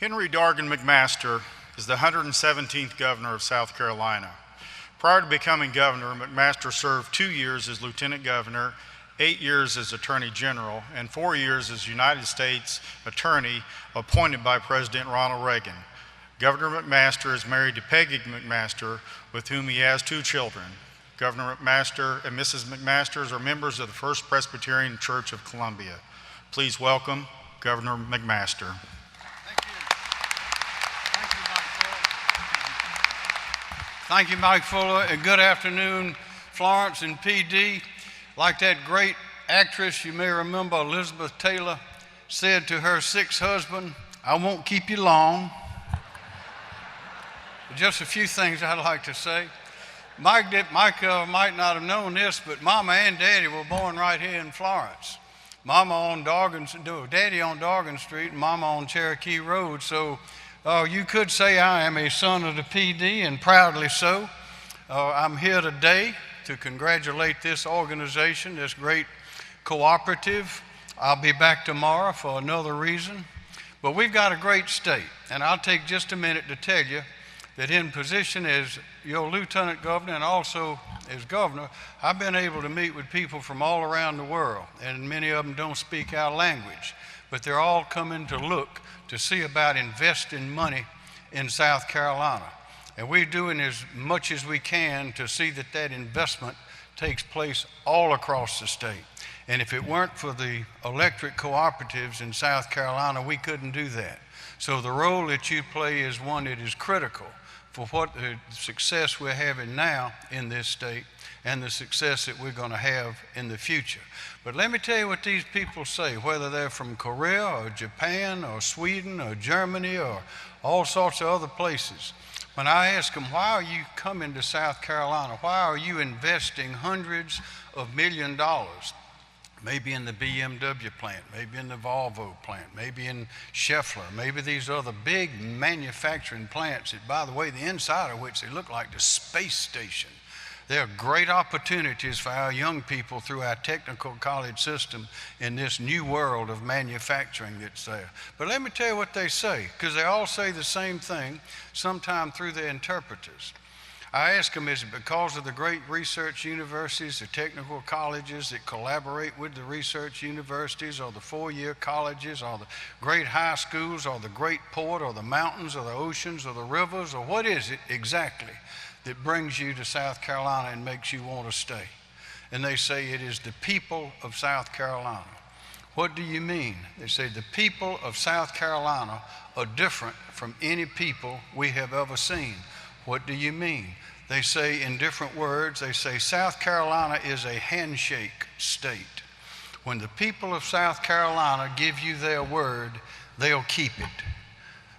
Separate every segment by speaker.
Speaker 1: Henry Dargan McMaster is the 117th governor of South Carolina. Prior to becoming governor, McMaster served 2 years as lieutenant governor, 8 years as attorney general, and 4 years as United States attorney appointed by President Ronald Reagan. Governor McMaster is married to Peggy McMaster, with whom he has 2 children. Governor McMaster and Mrs. McMaster are members of the First Presbyterian Church of Columbia. Please welcome Governor McMaster.
Speaker 2: Thank you, Mike Fuller, and good afternoon, Florence and PD. Like that great actress, you may remember, Elizabeth Taylor, said to her 6th husband, "I won't keep you long." Just a few things I'd like to say. Mike might not have known this, but Mama and Daddy were born right here in Florence. Daddy on Dargan Street, and Mama on Cherokee Road. So you could say I am a son of the PD, and proudly so. I'm here today to congratulate this organization, this great cooperative. I'll be back tomorrow for another reason. But we've got a great state, and I'll take just a minute to tell you that in position as your lieutenant governor and also as governor, I've been able to meet with people from all around the world, and many of them don't speak our language, but they're all coming to look to see about investing money in South Carolina. And we're doing as much as we can to see that that investment takes place all across the state. And if it weren't for the electric cooperatives in South Carolina, we couldn't do that. So the role that you play is one that is critical for what the success we're having now in this state and the success that we're going to have in the future. But let me tell you what these people say, whether they're from Korea or Japan or Sweden or Germany or all sorts of other places. When I ask them, why are you coming to South Carolina? Why are you investing hundreds of millions of dollars? Maybe in the BMW plant, maybe in the Volvo plant, maybe in Schaeffler, maybe these other big manufacturing plants that, by the way, the inside of which they look like the space station. There are great opportunities for our young people through our technical college system in this new world of manufacturing that's there. But let me tell you what they say, because they all say the same thing, sometimes through their interpreters. I ask them, is it because of the great research universities, the technical colleges that collaborate with the research universities, or the 4-year colleges, or the great high schools, or the great port, or the mountains, or the oceans, or the rivers, or what is it exactly that brings you to South Carolina and makes you want to stay? And they say it is the people of South Carolina. What do you mean? They say the people of South Carolina are different from any people we have ever seen. What do you mean? They say in different words, they say South Carolina is a handshake state. When the people of South Carolina give you their word, they'll keep it.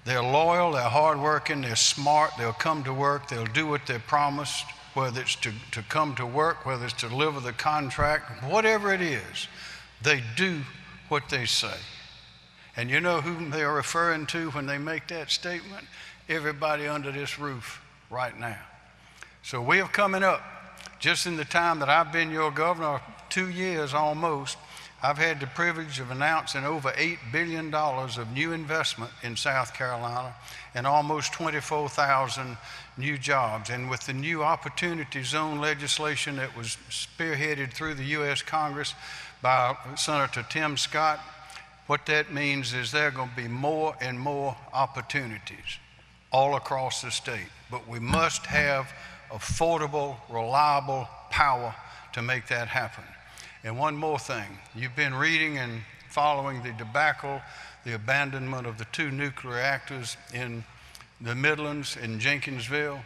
Speaker 2: They're loyal, they're hardworking, they're smart, they'll come to work, they'll do what they're promised, whether it's to come to work, whether it's to deliver the contract, whatever it is, they do what they say. And you know whom they're referring to when they make that statement? Everybody under this roof right now. So we are coming up, just in the time that I've been your governor, 2 years almost, I've had the privilege of announcing over $8 billion of new investment in South Carolina and almost 24,000 new jobs. And with the new Opportunity Zone legislation that was spearheaded through the U.S. Congress by Senator Tim Scott, what that means is there are going to be more and more opportunities all across the state. But we must have affordable, reliable power to make that happen. And one more thing, you've been reading and following the debacle, the abandonment of the 2 nuclear reactors in the Midlands in Jenkinsville.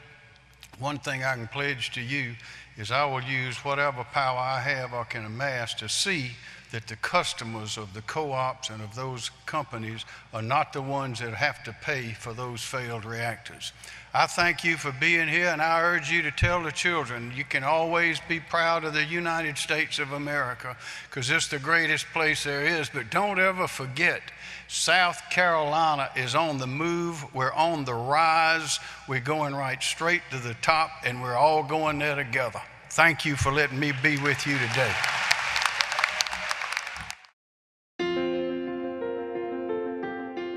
Speaker 2: One thing I can pledge to you is I will use whatever power I have or can amass to see that the customers of the co-ops and of those companies are not the ones that have to pay for those failed reactors. I thank you for being here, and I urge you to tell the children you can always be proud of the United States of America, because it's the greatest place there is. But don't ever forget, South Carolina is on the move. We're on the rise. We're going right straight to the top, and we're all going there together. Thank you for letting me be with you today. .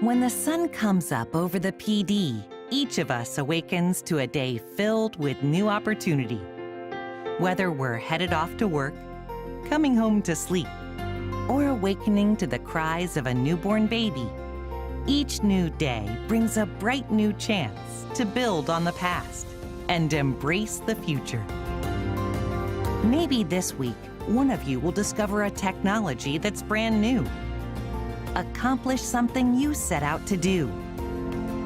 Speaker 3: When the sun comes up over the PD, each of us awakens to a day filled with new opportunity. Whether we're headed off to work, coming home to sleep, or awakening to the cries of a newborn baby, each new day brings a bright new chance to build on the past and embrace the future. Maybe this week, one of you will discover a technology that's brand new, accomplish something you set out to do,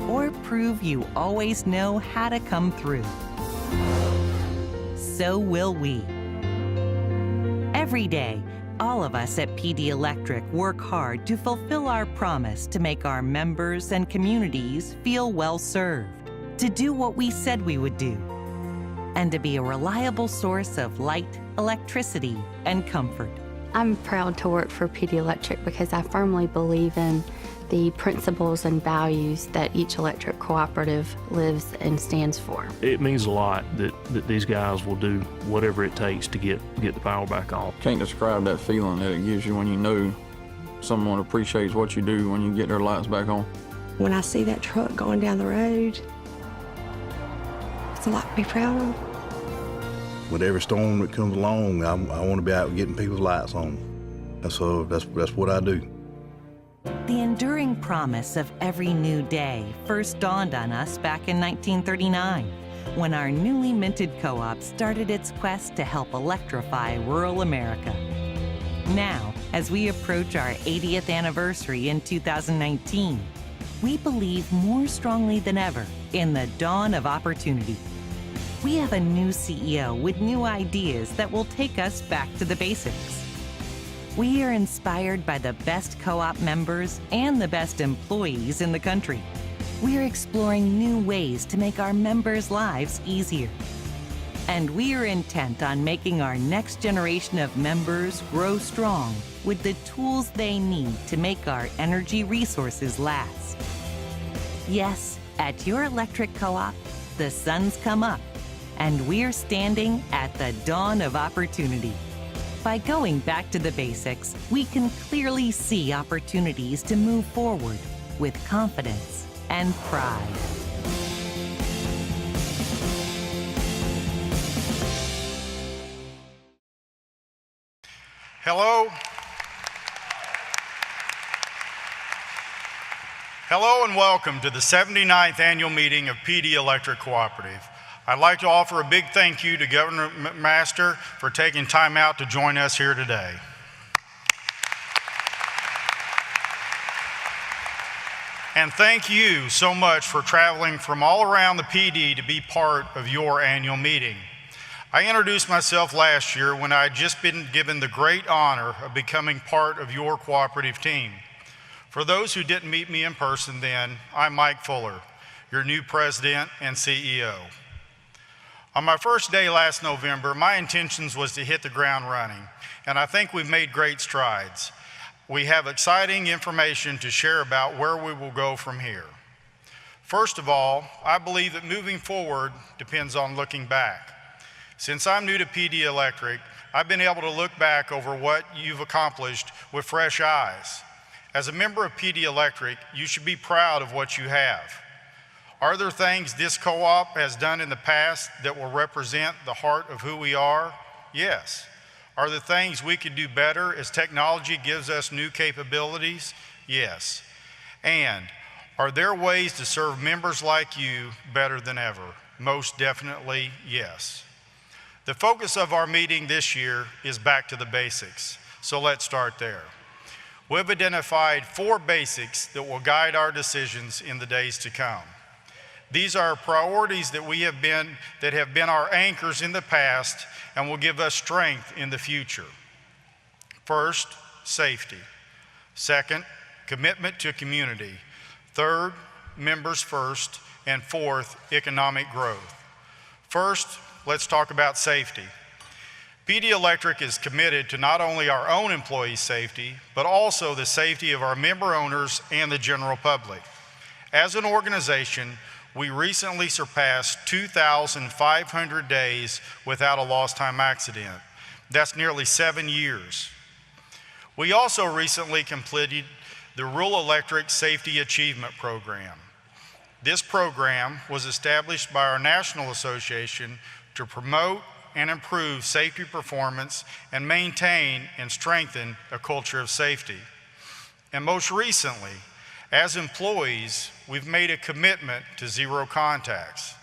Speaker 3: or prove you always know how to come through. So will we. Every day, all of us at PD Electric work hard to fulfill our promise to make our members and communities feel well served, to do what we said we would do, and to be a reliable source of light, electricity, and comfort.
Speaker 4: I'm proud to work for PD Electric because I firmly believe in the principles and values that each electric cooperative lives and stands for.
Speaker 5: It means a lot that these guys will do whatever it takes to get the power back on.
Speaker 6: Can't describe that feeling that it gives you when you know someone appreciates what you do when you get their lights back on.
Speaker 7: When I see that truck going down the road, it's a lot to be proud of.
Speaker 8: With every storm that comes along, I want to be out getting people's lights on. And so that's what I do.
Speaker 3: The enduring promise of every new day first dawned on us back in 1939, when our newly minted co-op started its quest to help electrify rural America. Now, as we approach our 80th anniversary in 2019, we believe more strongly than ever in the dawn of opportunity. We have a new CEO with new ideas that will take us back to the basics. We are inspired by the best co-op members and the best employees in the country. We are exploring new ways to make our members' lives easier. And we are intent on making our next generation of members grow strong with the tools they need to make our energy resources last. Yes, at your electric co-op, the sun's come up, and we're standing at the dawn of opportunity. By going back to the basics, we can clearly see opportunities to move forward with confidence and pride.
Speaker 1: Hello. Hello and welcome to the 79th annual meeting of PD Electric Cooperative. I'd like to offer a big thank you to Governor McMaster for taking time out to join us here today. And thank you so much for traveling from all around the PD to be part of your annual meeting. I introduced myself last year when I had just been given the great honor of becoming part of your cooperative team. For those who didn't meet me in person then, I'm Mike Fuller, your new president and CEO. On my first day last November, my intentions was to hit the ground running, and I think we've made great strides. We have exciting information to share about where we will go from here. First of all, I believe that moving forward depends on looking back. Since I'm new to PD Electric, I've been able to look back over what you've accomplished with fresh eyes. As a member of PD Electric, you should be proud of what you have. Are there things this co-op has done in the past that will represent the heart of who we are? Yes. Are there things we could do better as technology gives us new capabilities? Yes. And are there ways to serve members like you better than ever? Most definitely, yes. The focus of our meeting this year is back to the basics, so let's start there. We've identified 4 basics that will guide our decisions in the days to come. These are priorities that have been our anchors in the past and will give us strength in the future. First, safety. Second, commitment to community. Third, members first. And fourth, economic growth. First, let's talk about safety. PD Electric is committed to not only our own employee safety, but also the safety of our member owners and the general public. As an organization, we recently surpassed 2,500 days without a lost time accident. That's nearly 7 years. We also recently completed the Rural Electric Safety Achievement Program. This program was established by our national association to promote and improve safety performance and maintain and strengthen a culture of safety. And most recently, as employees, we've made a commitment to zero contacts.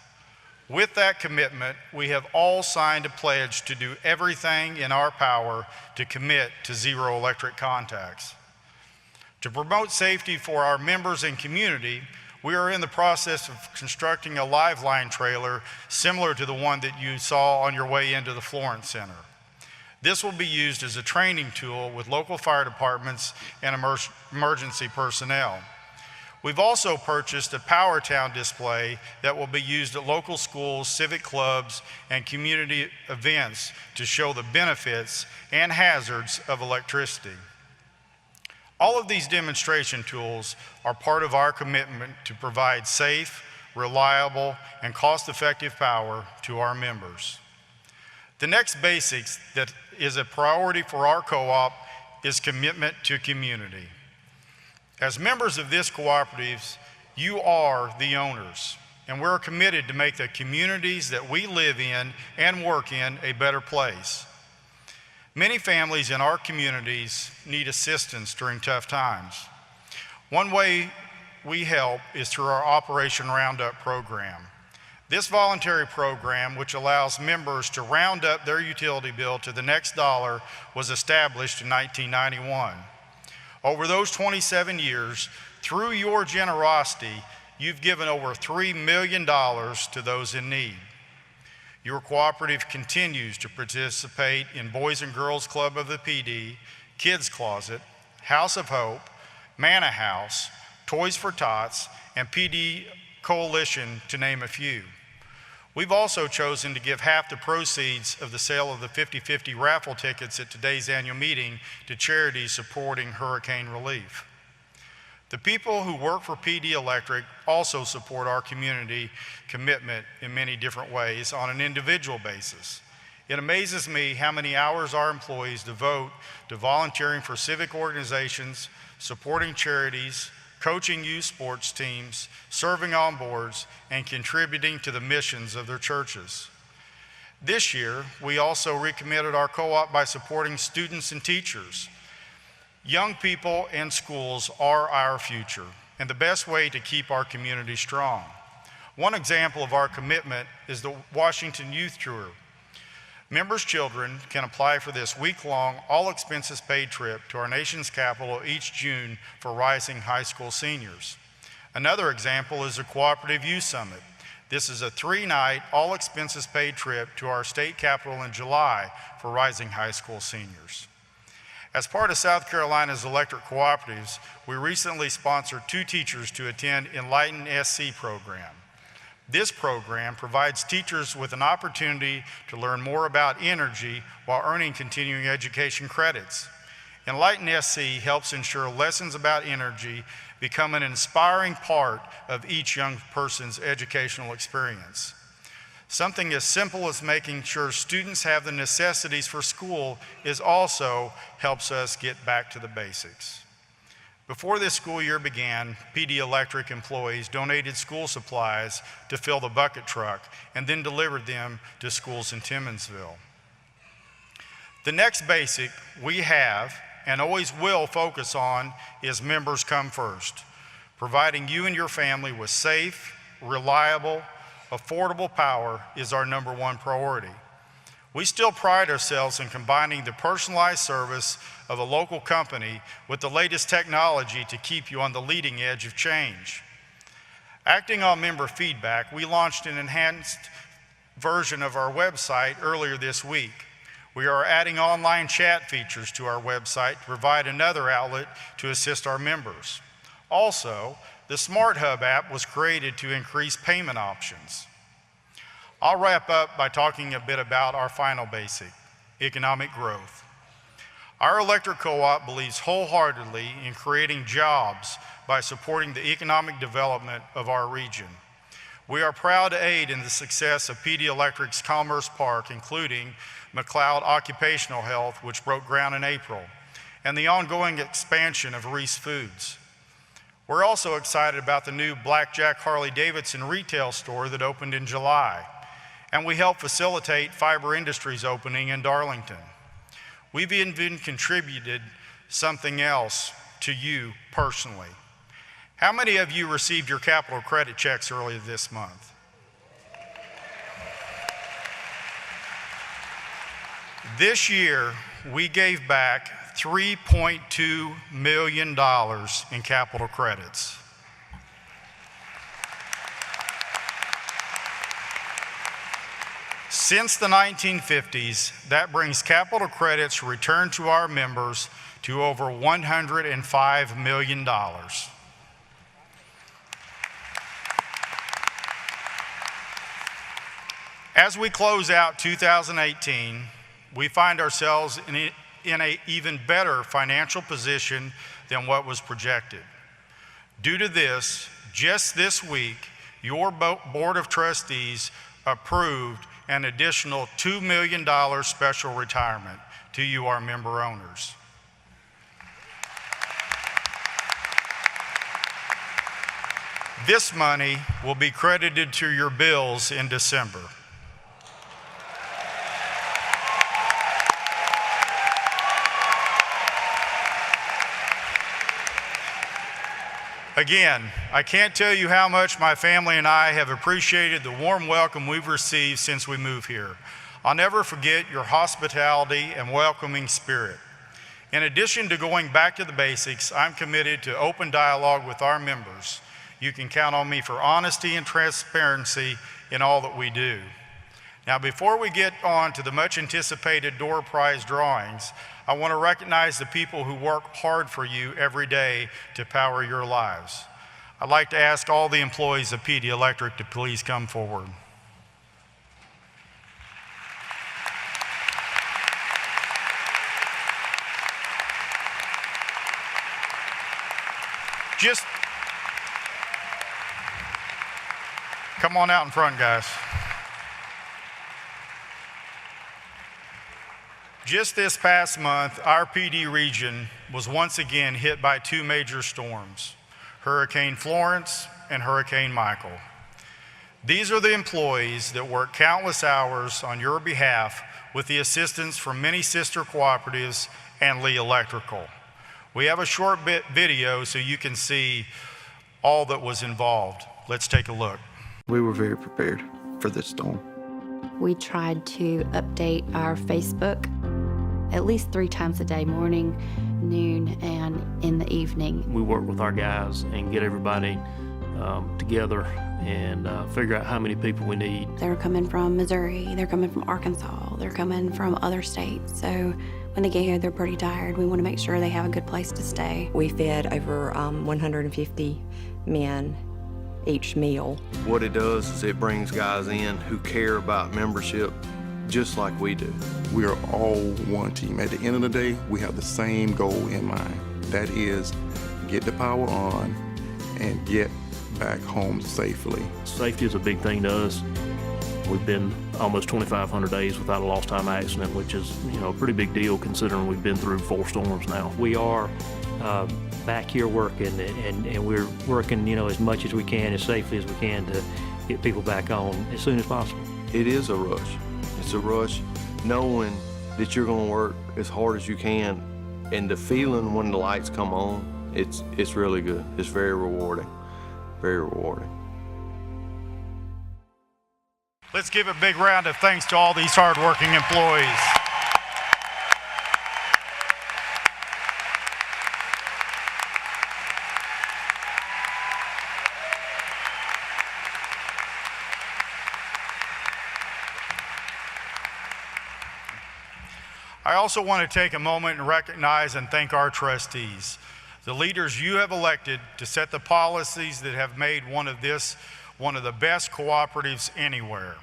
Speaker 1: With that commitment, we have all signed a pledge to do everything in our power to commit to zero electric contacts. To promote safety for our members and community, we are in the process of constructing a Liveline trailer similar to the one that you saw on your way into the Florence Center. This will be used as a training tool with local fire departments and emergency personnel. We've also purchased a PowerTown display that will be used at local schools, civic clubs, and community events to show the benefits and hazards of electricity. All of these demonstration tools are part of our commitment to provide safe, reliable, and cost-effective power to our members. The next basics that is a priority for our co-op is commitment to community. As members of this cooperative, you are the owners, and we're committed to make the communities that we live in and work in a better place. Many families in our communities need assistance during tough times. One way we help is through our Operation Roundup program. This voluntary program, which allows members to round up their utility bill to the next dollar, was established in 1991. Over those 27 years, through your generosity, you've given over $3 million to those in need. Your cooperative continues to participate in Boys and Girls Club of the PD, Kids Closet, House of Hope, Manna House, Toys for Tots, and PD Coalition, to name a few. We've also chosen to give half the proceeds of the sale of the 50/50 raffle tickets at today's annual meeting to charities supporting hurricane relief. The people who work for PD Electric also support our community commitment in many different ways on an individual basis. It amazes me how many hours our employees devote to volunteering for civic organizations, supporting charities, coaching youth sports teams, serving on boards, and contributing to the missions of their churches. This year, we also recommitted our co-op by supporting students and teachers. Young people and schools are our future, and the best way to keep our community strong. One example of our commitment is the Washington Youth Tour. Members' children can apply for this week-long, all-expenses-paid trip to our nation's capital each June for rising high school seniors. Another example is the Cooperative Youth Summit. This is a 3-night, all-expenses-paid trip to our state capital in July for rising high school seniors. As part of South Carolina's electric cooperatives, we recently sponsored 2 teachers to attend Enlighten SC program. This program provides teachers with an opportunity to learn more about energy while earning continuing education credits. Enlighten SC helps ensure lessons about energy become an inspiring part of each young person's educational experience. Something as simple as making sure students have the necessities for school also helps us get back to the basics. Before this school year began, PD Electric employees donated school supplies to fill the bucket truck and then delivered them to schools in Timmonsville. The next basic we have and always will focus on is members come first, providing you and your family with safe, reliable, affordable power is our #1 priority. We still pride ourselves in combining the personalized service of a local company with the latest technology to keep you on the leading edge of change. Acting on member feedback, we launched an enhanced version of our website earlier this week. We are adding online chat features to our website to provide another outlet to assist our members. Also, the Smart Hub app was created to increase payment options. I'll wrap up by talking a bit about our final basic, economic growth. Our electric co-op believes wholeheartedly in creating jobs by supporting the economic development of our region. We are proud to aid in the success of PD Electric's Commerce Park, including McLeod Occupational Health, which broke ground in April, and the ongoing expansion of Reese Foods. We're also excited about the new Blackjack Harley-Davidson retail store that opened in July, and we helped facilitate Fiber Industries opening in Darlington. We've even contributed something else to you personally. How many of you received your capital credit checks earlier this month? This year, we gave back $3.2 million in capital credits. Since the 1950s, that brings capital credits returned to our members to over $105 million. As we close out 2018, we find ourselves in an even better financial position than what was projected. Due to this, just this week, your Board of Trustees approved an additional $2 million special retirement to you, our member owners. This money will be credited to your bills in December. Again, I can't tell you how much my family and I have appreciated the warm welcome we've received since we moved here. I'll never forget your hospitality and welcoming spirit. In addition to going back to the basics, I'm committed to open dialogue with our members. You can count on me for honesty and transparency in all that we do. Now, before we get on to the much anticipated door prize drawings, I want to recognize the people who work hard for you every day to power your lives. I'd like to ask all the employees of PD Electric to please come forward. Just come on out in front, guys. Just this past month, our PD region was once again hit by two major storms, Hurricane Florence and Hurricane Michael. These are the employees that work countless hours on your behalf with the assistance from many sister cooperatives and Lee Electrical. We have a short video so you can see all that was involved. Let's take a look.
Speaker 9: We were very prepared for this storm.
Speaker 4: We tried to update our Facebook at least 3 times a day, morning, noon, and in the evening.
Speaker 5: We work with our guys and get everybody together and figure out how many people we need.
Speaker 7: They're coming from Missouri, they're coming from Arkansas, they're coming from other states. So when they get here, they're pretty tired. We want to make sure they have a good place to stay. We fed over 150 men each meal.
Speaker 10: What it does is it brings guys in who care about membership just like we do.
Speaker 11: We are all one team. At the end of the day, we have the same goal in mind. That is, get the power on and get back home safely.
Speaker 5: Safety is a big thing to us. We've been almost 2,500 days without a lost time accident, which is, a pretty big deal considering we've been through 4 storms now.
Speaker 12: We are back here working, and we're working, as much as we can, as safely as we can to get people back on as soon as possible.
Speaker 10: It is a rush. It's a rush knowing that you're going to work as hard as you can, and the feeling when the lights come on, it's really good. It's very rewarding, very rewarding.
Speaker 1: Let's give a big round of thanks to all these hardworking employees. I also want to take a moment and recognize and thank our trustees, the leaders you have elected to set the policies that have made one of the best cooperatives anywhere.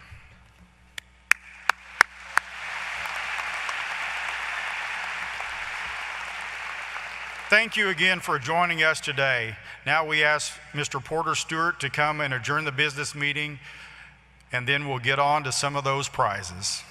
Speaker 1: Thank you again for joining us today. Now we ask Mr. Porter Stewart to come and adjourn the business meeting, and then we'll get on to some of those prizes.